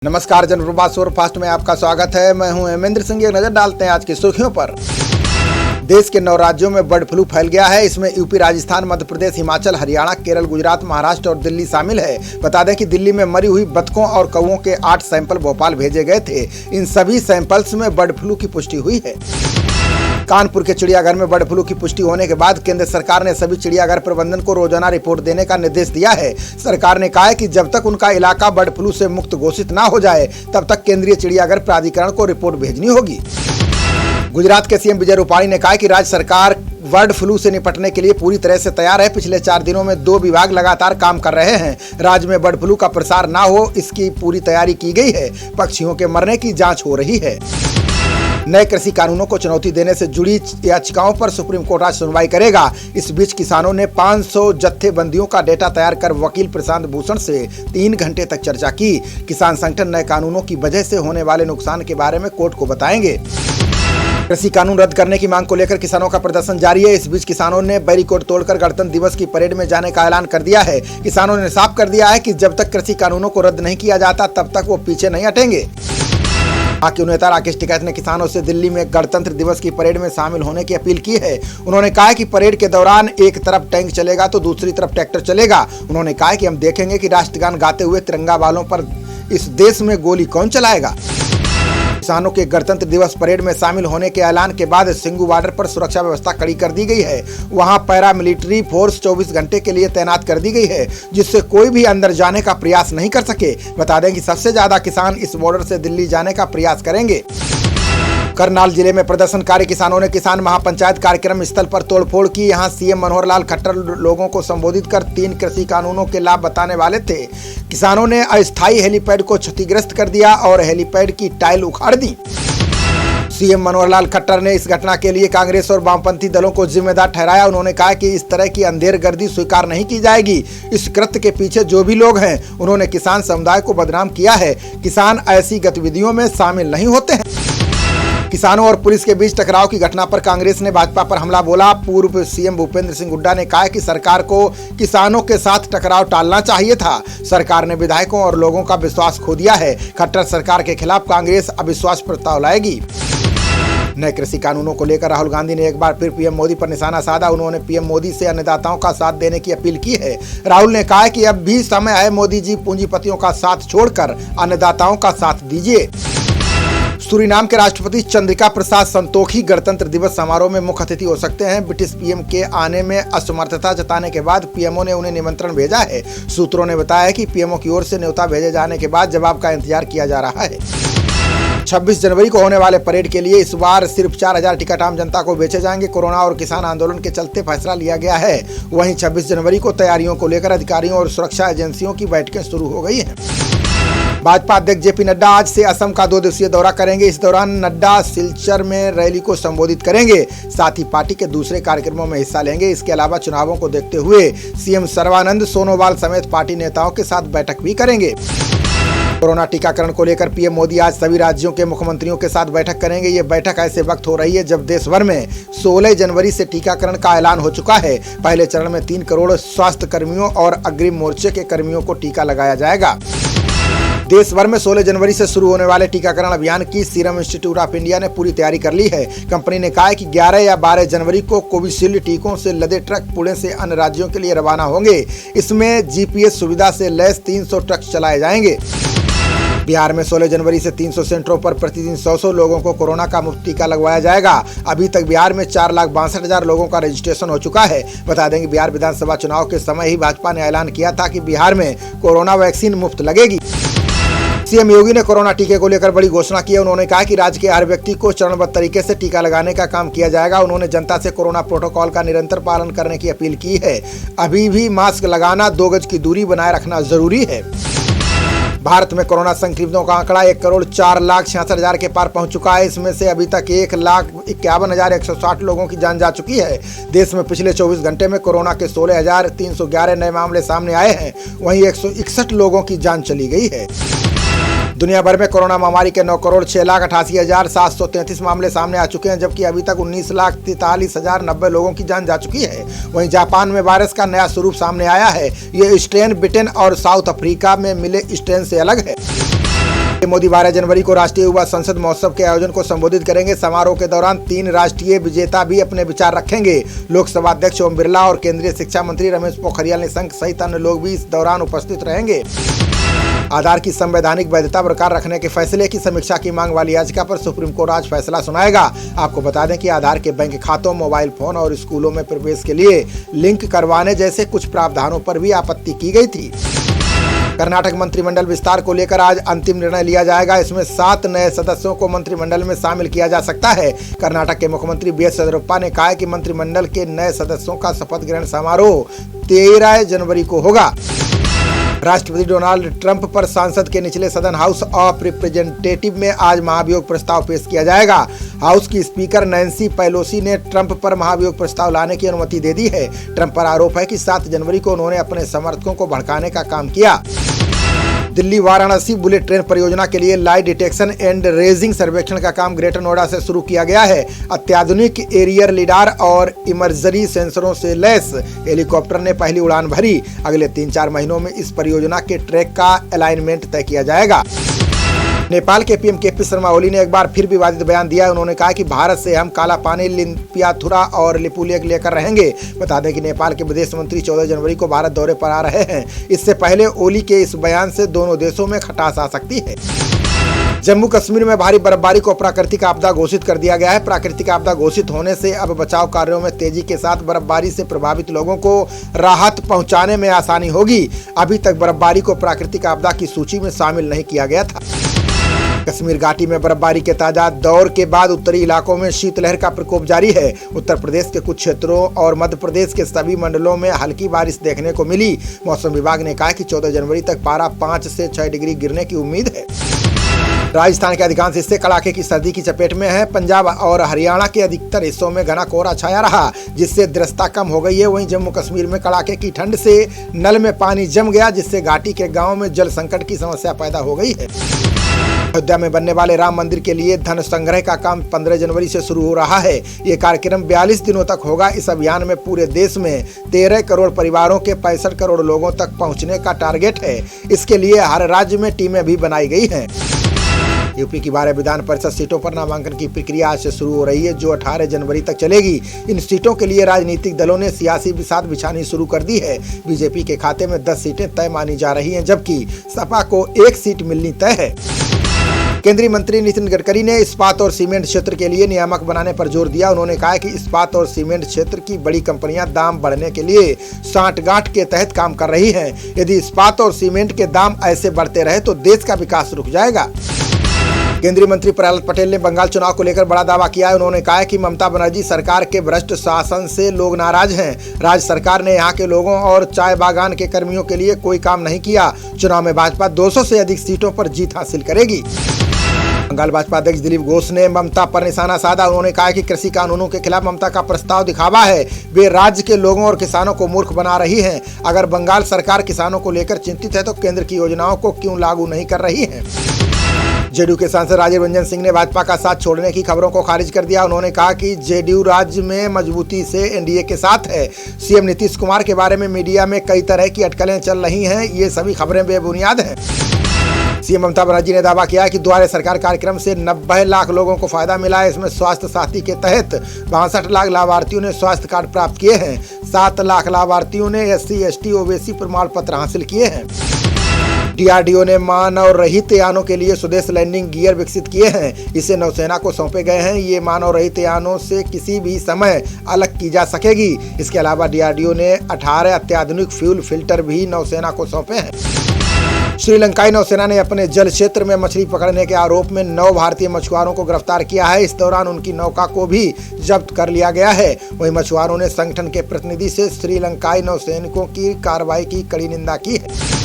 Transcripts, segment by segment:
नमस्कार, जनप्रवास सुपरफास्ट में आपका स्वागत है। मैं हूं हेमेंद्र सिंह। एक नजर डालते हैं आज की सुर्खियों पर। देश के 9 राज्यों में बर्ड फ्लू फैल गया है। इसमें यूपी, राजस्थान, मध्य प्रदेश, हिमाचल, हरियाणा, केरल, गुजरात, महाराष्ट्र और दिल्ली शामिल है। बता दें कि दिल्ली में मरी हुई बतखों और कौवों के 8 सैंपल भोपाल भेजे गए थे। इन सभी सैंपल्स में बर्ड फ्लू की पुष्टि हुई है। कानपुर के चिड़ियाघर में बर्ड फ्लू की पुष्टि होने के बाद केंद्र सरकार ने सभी चिड़ियाघर प्रबंधन को रोजाना रिपोर्ट देने का निर्देश दिया है। सरकार ने कहा है कि जब तक उनका इलाका बर्ड फ्लू से मुक्त घोषित ना हो जाए, तब तक केंद्रीय चिड़ियाघर प्राधिकरण को रिपोर्ट भेजनी होगी। गुजरात के सीएम विजय रूपाणी ने कहा कि राज्य सरकार बर्ड फ्लू से निपटने के लिए पूरी तरह से तैयार है। पिछले 4 दिनों में 2 विभाग लगातार काम कर रहे हैं। राज्य में बर्ड फ्लू का प्रसार ना हो, इसकी पूरी तैयारी की गई है। पक्षियों के मरने की जांच हो रही है। नए कृषि कानूनों को चुनौती देने से जुड़ी याचिकाओं पर सुप्रीम कोर्ट आज सुनवाई करेगा। इस बीच किसानों ने 500 जत्थेबंदियों का डेटा तैयार कर वकील प्रशांत भूषण से 3 घंटे तक चर्चा की। किसान संगठन नए कानूनों की वजह से होने वाले नुकसान के बारे में कोर्ट को बताएंगे। कृषि कानून रद्द करने की मांग को लेकर किसानों का प्रदर्शन जारी है। इस बीच किसानों ने बैरिकेड तोड़कर गणतंत्र दिवस की परेड में जाने का ऐलान कर दिया है। किसानों ने साफ कर दिया है कि जब तक कृषि कानूनों को रद्द नहीं किया जाता, तब तक वो पीछे नहीं हटेंगे। के नेता राकेश टिकैत ने किसानों से दिल्ली में गणतंत्र दिवस की परेड में शामिल होने की अपील की है। उन्होंने कहा कि परेड के दौरान एक तरफ टैंक चलेगा तो दूसरी तरफ ट्रैक्टर चलेगा। उन्होंने कहा कि हम देखेंगे कि राष्ट्रगान गाते हुए तिरंगा वालों पर इस देश में गोली कौन चलाएगा। किसानों के गणतंत्र दिवस परेड में शामिल होने के ऐलान के बाद सिंगू बॉर्डर पर सुरक्षा व्यवस्था कड़ी कर दी गई है। वहां पैरामिलिट्री फोर्स 24 घंटे के लिए तैनात कर दी गई है, जिससे कोई भी अंदर जाने का प्रयास नहीं कर सके। बता दें कि सबसे ज्यादा किसान इस बॉर्डर से दिल्ली जाने का प्रयास करेंगे। करनाल जिले में प्रदर्शनकारी किसानों ने किसान महापंचायत कार्यक्रम स्थल पर तोड़फोड़ की। यहां सीएम मनोहर लाल खट्टर लोगों को संबोधित कर 3 कृषि कानूनों के लाभ बताने वाले थे। किसानों ने अस्थायी हेलीपैड को क्षतिग्रस्त कर दिया और हेलीपैड की टाइल उखाड़ दी। सीएम मनोहर लाल खट्टर ने इस घटना के लिए कांग्रेस और वामपंथी दलों को जिम्मेदार ठहराया। उन्होंने कहा कि इस तरह की अंधेरगर्दी स्वीकार नहीं की जाएगी। इस कृत्य के पीछे जो भी लोग हैं, उन्होंने किसान समुदाय को बदनाम किया है। किसान ऐसी गतिविधियों में शामिल नहीं होते हैं। किसानों और पुलिस के बीच टकराव की घटना पर कांग्रेस ने भाजपा पर हमला बोला। पूर्व सीएम भूपेंद्र सिंह हुड्डा ने कहा कि सरकार को किसानों के साथ टकराव टालना चाहिए था। सरकार ने विधायकों और लोगों का विश्वास खो दिया है। खट्टर सरकार के खिलाफ कांग्रेस अविश्वास प्रस्ताव लाएगी। नए कृषि कानूनों को लेकर राहुल गांधी ने एक बार फिर पीएम मोदी पर निशाना साधा। उन्होंने पीएम मोदी से अन्नदाताओं का साथ देने की अपील की है। राहुल ने कहा कि अब भी समय है, मोदी जी पूंजीपतियों का साथ छोड़कर अन्नदाताओं का साथ दीजिए। सूरीनाम के राष्ट्रपति चंद्रिका प्रसाद संतोखी गणतंत्र दिवस समारोह में मुख्य अतिथि हो सकते हैं। ब्रिटिश पीएम के आने में असमर्थता जताने के बाद पीएमओ ने उन्हें निमंत्रण भेजा है। सूत्रों ने बताया कि पीएमओ की ओर से न्योता भेजे जाने के बाद जवाब का इंतजार किया जा रहा है। 26 जनवरी को होने वाले परेड के लिए इस बार सिर्फ 4000 टिकट आम जनता को बेचे जाएंगे। कोरोना और किसान आंदोलन के चलते फैसला लिया गया है। वहीं 26 जनवरी को तैयारियों को लेकर अधिकारियों और सुरक्षा एजेंसियों की बैठकें शुरू हो गई हैं। भाजपा अध्यक्ष जेपी नड्डा आज से असम का 2 दिवसीय दौरा करेंगे। इस दौरान नड्डा सिलचर में रैली को संबोधित करेंगे। साथ ही पार्टी के दूसरे कार्यक्रमों में हिस्सा लेंगे। इसके अलावा चुनावों को देखते हुए सीएम सर्बानंद सोनोवाल समेत पार्टी नेताओं के साथ बैठक भी करेंगे। कोरोना टीकाकरण को लेकर पीएम मोदी आज सभी राज्यों के मुख्यमंत्रियों के साथ बैठक करेंगे। ये बैठक ऐसे वक्त हो रही है जब देश भर में 16 जनवरी से टीकाकरण का ऐलान हो चुका है। पहले चरण में 3 करोड़ स्वास्थ्य कर्मियों और अग्रिम मोर्चे के कर्मियों को टीका लगाया जाएगा। देश भर में 16 जनवरी से शुरू होने वाले टीकाकरण अभियान की सीरम इंस्टीट्यूट ऑफ इंडिया ने पूरी तैयारी कर ली है। कंपनी ने कहा है कि 11 या 12 जनवरी को कोविशील्ड टीकों से लदे ट्रक पुणे से अन्य राज्यों के लिए रवाना होंगे। इसमें जीपीएस सुविधा से लैस 300 ट्रक चलाए जाएंगे। बिहार में 16 जनवरी से 300 सेंटरों पर प्रतिदिन 100 लोगों को कोरोना का मुफ्त टीका लगवाया जाएगा। अभी तक बिहार में 4,62,000 लोगों का रजिस्ट्रेशन हो चुका है। बता दें कि बिहार विधानसभा चुनाव के समय ही भाजपा ने ऐलान किया था कि बिहार में कोरोना वैक्सीन मुफ्त लगेगी। सीएम योगी ने कोरोना टीके को लेकर बड़ी घोषणा की है। उन्होंने कहा कि राज्य के हर व्यक्ति को चरणबद्ध तरीके से टीका लगाने का काम किया जाएगा। उन्होंने जनता से कोरोना प्रोटोकॉल का निरंतर पालन करने की अपील की है। अभी भी मास्क लगाना, 2 गज की दूरी बनाए रखना जरूरी है। भारत में कोरोना संक्रमितों का आंकड़ा 1,04,66,000 के पार पहुंच चुका है। इसमें से अभी तक 1,51,160 लोगों की जान जा चुकी है। देश में पिछले 24 घंटे में कोरोना के 16,311 नए मामले सामने आए हैं। वहीं 161 लोगों की जान चली गई है। दुनिया भर में कोरोना महामारी के 9,06,88,733 मामले सामने आ चुके हैं, जबकि अभी तक 19,43,090 लोगों की जान जा चुकी है। वहीं जापान में वायरस का नया स्वरूप सामने आया है। ये स्ट्रेन ब्रिटेन और साउथ अफ्रीका में मिले स्ट्रेन से अलग है। मोदी 12 जनवरी को राष्ट्रीय युवा संसद महोत्सव के आयोजन को संबोधित करेंगे। समारोह के दौरान 3 राष्ट्रीय विजेता भी अपने विचार रखेंगे। लोकसभा अध्यक्ष ओम बिरला और केंद्रीय शिक्षा मंत्री रमेश पोखरियाल निशंक सहित अन्य लोग भी इस दौरान उपस्थित रहेंगे। आधार की संवैधानिक वैधता बरकरार रखने के फैसले की समीक्षा की मांग वाली याचिका पर सुप्रीम कोर्ट आज फैसला सुनाएगा। आपको बता दें कि आधार के बैंक खातों, मोबाइल फोन और स्कूलों में प्रवेश के लिए लिंक करवाने जैसे कुछ प्रावधानों पर भी आपत्ति की गई थी। कर्नाटक मंत्रिमंडल विस्तार को लेकर आज अंतिम निर्णय लिया जाएगा। इसमें 7 नए सदस्यों को मंत्रिमंडल में शामिल किया जा सकता है। कर्नाटक के मुख्यमंत्री बीएस येदियुरप्पा ने कहा है कि मंत्रिमंडल के नए सदस्यों का शपथ ग्रहण समारोह 13 जनवरी को होगा। राष्ट्रपति डोनाल्ड ट्रंप पर संसद के निचले सदन हाउस ऑफ रिप्रेजेंटेटिव में आज महाभियोग प्रस्ताव पेश किया जाएगा। हाउस की स्पीकर नैन्सी पेलोसी ने ट्रंप पर महाभियोग प्रस्ताव लाने की अनुमति दे दी है। ट्रंप पर आरोप है कि 7 जनवरी को उन्होंने अपने समर्थकों को भड़काने का काम किया। दिल्ली वाराणसी बुलेट ट्रेन परियोजना के लिए लाई डिटेक्शन एंड रेजिंग सर्वेक्षण का काम ग्रेटर नोएडा से शुरू किया गया है। अत्याधुनिक एरियर लिडार और इमर्जरी सेंसरों से लैस हेलीकॉप्टर ने पहली उड़ान भरी। अगले 3-4 महीनों में इस परियोजना के ट्रैक का अलाइनमेंट तय किया जाएगा। नेपाल के पीएम केपी शर्मा ओली ने एक बार फिर विवादित बयान दिया है। उन्होंने कहा कि भारत से हम काला पानी, लिम्पियाथुरा और लिपुलेख लेकर रहेंगे। बता दें कि नेपाल के विदेश मंत्री 14 जनवरी को भारत दौरे पर आ रहे हैं। इससे पहले ओली के इस बयान से दोनों देशों में खटास आ सकती है। जम्मू कश्मीर में भारी बर्फबारी को प्राकृतिक आपदा घोषित कर दिया गया है। प्राकृतिक आपदा घोषित होने से अब बचाव कार्यों में तेजी के साथ बर्फबारी से प्रभावित लोगों को राहत पहुंचाने में आसानी होगी। अभी तक बर्फबारी को प्राकृतिक आपदा की सूची में शामिल नहीं किया गया था। कश्मीर घाटी में बर्फबारी के ताजा दौर के बाद उत्तरी इलाकों में शीतलहर का प्रकोप जारी है। उत्तर प्रदेश के कुछ क्षेत्रों और मध्य प्रदेश के सभी मंडलों में हल्की बारिश देखने को मिली। मौसम विभाग ने कहा कि 14 जनवरी तक पारा 5 से 6 डिग्री गिरने की उम्मीद है। राजस्थान के अधिकांश हिस्से कड़ाके की सर्दी की चपेट में है। पंजाब और हरियाणा के अधिकतर हिस्सों में घना कोहरा छाया रहा, जिससे दृश्यता कम हो गई है। वहीं जम्मू कश्मीर में कड़ाके की ठंड से नल में पानी जम गया, जिससे घाटी के गाँव में जल संकट की समस्या पैदा हो गई है। अयोध्या में बनने वाले राम मंदिर के लिए धन संग्रह का काम 15 जनवरी से शुरू हो रहा है। ये कार्यक्रम 42 दिनों तक होगा। इस अभियान में पूरे देश में 13 करोड़ परिवारों के 65 करोड़ लोगों तक पहुंचने का टारगेट है। इसके लिए हर राज्य में टीमें भी बनाई गई हैं। यूपी की 12 विधान परिषद सीटों पर नामांकन की प्रक्रिया आज से शुरू हो रही है, जो 18 जनवरी तक चलेगी। इन सीटों के लिए राजनीतिक दलों ने सियासी बिसात बिछानी शुरू कर दी है। बीजेपी के खाते में 10 सीटें तय मानी जा रही हैं, जबकि सपा को 1 सीट मिलनी तय है। केंद्रीय मंत्री नितिन गडकरी ने इस्पात और सीमेंट क्षेत्र के लिए नियामक बनाने पर जोर दिया। उन्होंने कहा कि इस्पात और सीमेंट क्षेत्र की बड़ी कंपनियां दाम बढ़ने के लिए सांठगांठ के तहत काम कर रही हैं। यदि इस्पात और सीमेंट के दाम ऐसे बढ़ते रहे तो देश का विकास रुक जाएगा। केंद्रीय मंत्री प्रहलाद पटेल ने बंगाल चुनाव को लेकर बड़ा दावा किया है। उन्होंने कहा कि ममता बनर्जी सरकार के भ्रष्ट शासन से लोग नाराज हैं। राज्य सरकार ने यहां के लोगों और चाय बागान के कर्मियों के लिए कोई काम नहीं किया। चुनाव में भाजपा 200 से अधिक सीटों पर जीत हासिल करेगी। बंगाल भाजपा अध्यक्ष दिलीप घोष ने ममता पर निशाना साधा। उन्होंने कहा कि कृषि कानूनों के खिलाफ ममता का प्रस्ताव दिखावा है। वे राज्य के लोगों और किसानों को मूर्ख बना रही हैं। अगर बंगाल सरकार किसानों को लेकर चिंतित है तो केंद्र की योजनाओं को क्यों लागू नहीं कर रही है। जेडीयू के सांसद राजीव रंजन सिंह ने भाजपा का साथ छोड़ने की खबरों को खारिज कर दिया। उन्होंने कहा कि जेडीयू राज्य में मजबूती से एनडीए के साथ है। सीएम नीतीश कुमार के बारे में मीडिया में कई तरह की अटकलें चल रही हैं। ये सभी खबरें बेबुनियाद हैं। सीएम ममता बनर्जी ने दावा किया है कि द्वारे सरकार कार्यक्रम से 90 लाख लोगों को फायदा मिला है। इसमें स्वास्थ्य साथी के तहत 62 लाख लाभार्थियों ने स्वास्थ्य कार्ड प्राप्त किए हैं। 7 लाख लाभार्थियों ने SC ST ओबीसी प्रमाण पत्र हासिल किए हैं। डीआरडीओ ने मानव रहित यानों के लिए स्वदेश लैंडिंग गियर विकसित किए हैं। इसे नौसेना को सौंपे गए हैं। ये मानव रहित यानों से किसी भी समय अलग की जा सकेगी। इसके अलावा डीआरडीओ ने 18 अत्याधुनिक फ्यूल फिल्टर भी नौसेना को सौंपे हैं। श्रीलंकाई नौसेना ने अपने जल क्षेत्र में मछली पकड़ने के आरोप में 9 भारतीय मछुआरों को गिरफ्तार किया है। इस दौरान उनकी नौका को भी जब्त कर लिया गया है। वहीं मछुआरों ने संगठन के प्रतिनिधि से श्रीलंकाई नौसैनिकों की कार्रवाई की कड़ी निंदा की है।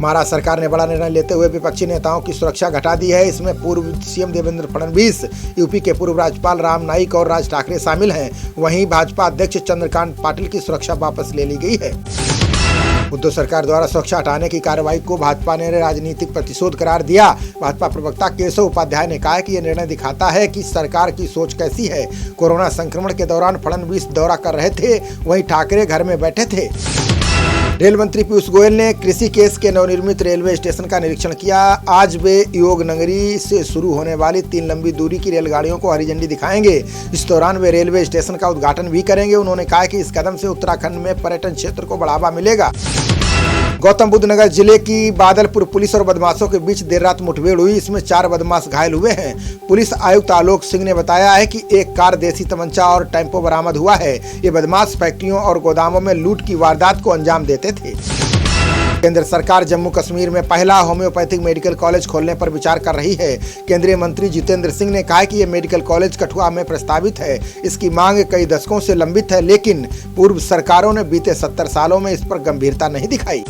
महाराष्ट्र सरकार ने बड़ा निर्णय लेते हुए विपक्षी नेताओं की सुरक्षा घटा दी है। इसमें पूर्व सीएम देवेंद्र फडणवीस, यूपी के पूर्व राज्यपाल राम नाईक और राज ठाकरे शामिल हैं। वहीं भाजपा अध्यक्ष चंद्रकांत पाटिल की सुरक्षा वापस ले ली गई है। उद्धव सरकार द्वारा सुरक्षा हटाने की कार्रवाई को भाजपा ने राजनीतिक प्रतिशोध करार दिया। भाजपा प्रवक्ता केशव उपाध्याय ने कहा कि यह निर्णय दिखाता है कि सरकार की सोच कैसी है। कोरोना संक्रमण के दौरान फडणवीस दौरा कर रहे थे, वहीं ठाकरे घर में बैठे थे। रेल मंत्री पीयूष गोयल ने कृषि केस के नवनिर्मित रेलवे स्टेशन का निरीक्षण किया। आज वे योग नगरी से शुरू होने वाली 3 लंबी दूरी की रेलगाड़ियों को हरी झंडी दिखाएंगे। इस दौरान वे रेलवे स्टेशन का उद्घाटन भी करेंगे। उन्होंने कहा कि इस कदम से उत्तराखंड में पर्यटन क्षेत्र को बढ़ावा मिलेगा। गौतम बुद्ध नगर जिले की बादलपुर पुलिस और बदमाशों के बीच देर रात मुठभेड़ हुई। इसमें 4 बदमाश घायल हुए हैं। पुलिस आयुक्त आलोक सिंह ने बताया है कि एक कार, देसी तमंचा और टेम्पो बरामद हुआ है। ये बदमाश फैक्ट्रियों और गोदामों में लूट की वारदात को अंजाम देते थे। केंद्र सरकार जम्मू कश्मीर में पहला होम्योपैथिक मेडिकल कॉलेज खोलने पर विचार कर रही है। केंद्रीय मंत्री जितेंद्र सिंह ने कहा कि यह मेडिकल कॉलेज कठुआ में प्रस्तावित है। इसकी मांग कई दशकों से लंबित है, लेकिन पूर्व सरकारों ने बीते 70 सालों में इस पर गंभीरता नहीं दिखाई।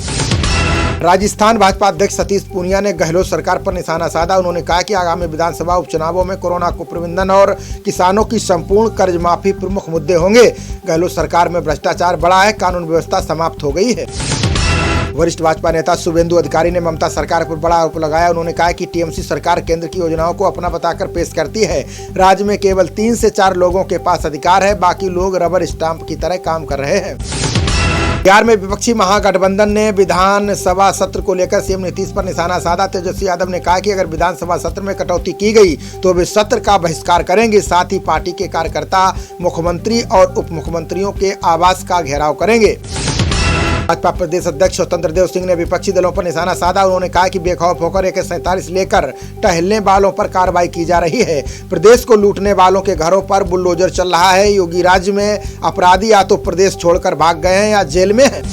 राजस्थान भाजपा अध्यक्ष सतीश पूनिया ने गहलोत सरकार पर निशाना साधा। उन्होंने कहा कि आगामी विधानसभा उपचुनावों में कोरोना को प्रबंधन और किसानों की संपूर्ण कर्ज माफी प्रमुख मुद्दे होंगे। गहलोत सरकार में भ्रष्टाचार बढ़ा है, कानून व्यवस्था समाप्त हो गई है। वरिष्ठ भाजपा नेता शुभेंदु अधिकारी ने ममता सरकार पर बड़ा आरोप लगाया। उन्होंने कहा कि टीएमसी सरकार केंद्र की योजनाओं को अपना बताकर पेश करती है। राज्य में केवल 3 से 4 लोगों के पास अधिकार है, बाकी लोग रबर स्टाम्प की तरह काम कर रहे हैं। बिहार में विपक्षी महागठबंधन ने विधानसभा सत्र को लेकर सीएम नीतीश पर निशाना साधा। तेजस्वी यादव ने कहा कि अगर विधानसभा सत्र में कटौती की गई तो वे सत्र का बहिष्कार करेंगे। साथ ही पार्टी के कार्यकर्ता मुख्यमंत्री और उप मुख्यमंत्रियों के आवास का घेराव करेंगे। भाजपा प्रदेश अध्यक्ष स्वतंत्र देव सिंह ने विपक्षी दलों पर निशाना साधा। उन्होंने कहा कि बेखौफ होकर AK-47 लेकर टहलने वालों पर कार्रवाई की जा रही है। प्रदेश को लूटने वालों के घरों पर बुलडोजर चल रहा है। योगी राज्य में अपराधी या तो प्रदेश छोड़कर भाग गए हैं या जेल में हैं।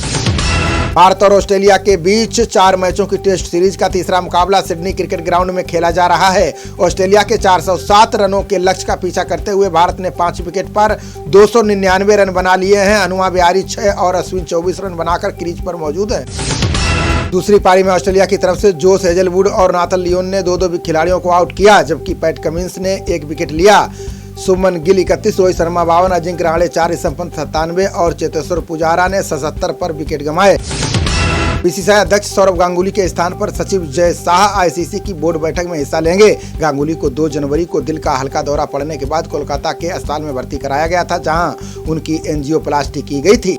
भारत और ऑस्ट्रेलिया के बीच 4 मैचों की टेस्ट सीरीज का तीसरा मुकाबला सिडनी क्रिकेट ग्राउंड में खेला जा रहा है। ऑस्ट्रेलिया के 407 रनों के लक्ष्य का पीछा करते हुए भारत ने 5 विकेट पर 299 रन बना लिए हैं। हनुमा विहारी 6 और अश्विन 24 रन बनाकर क्रीज पर मौजूद हैं। दूसरी पारी में ऑस्ट्रेलिया की तरफ से जोश हेजलवुड और नाथन लियोन ने 2-2 खिलाड़ियों को आउट किया, जबकि पैट कमिंस ने 1 विकेट लिया। सुमन गिल 31, रोहित शर्मा 52, अजिंक्य रहाणे 4, ऋषभ पंत 97 और चेतेश्वर पुजारा ने 77 पर विकेट गंवाए। बीसीसीआई अध्यक्ष सौरव गांगुली के स्थान पर सचिव जय शाह आईसीसी की बोर्ड बैठक में हिस्सा लेंगे। गांगुली को 2 जनवरी को दिल का हल्का दौरा पड़ने के बाद कोलकाता के अस्पताल में भर्ती कराया गया था, जहां उनकी एंजियोप्लास्टी की गई थी।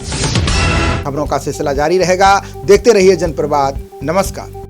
खबरों का सिलसिला जारी रहेगा। देखते रहिए जनप्रवाद। नमस्कार।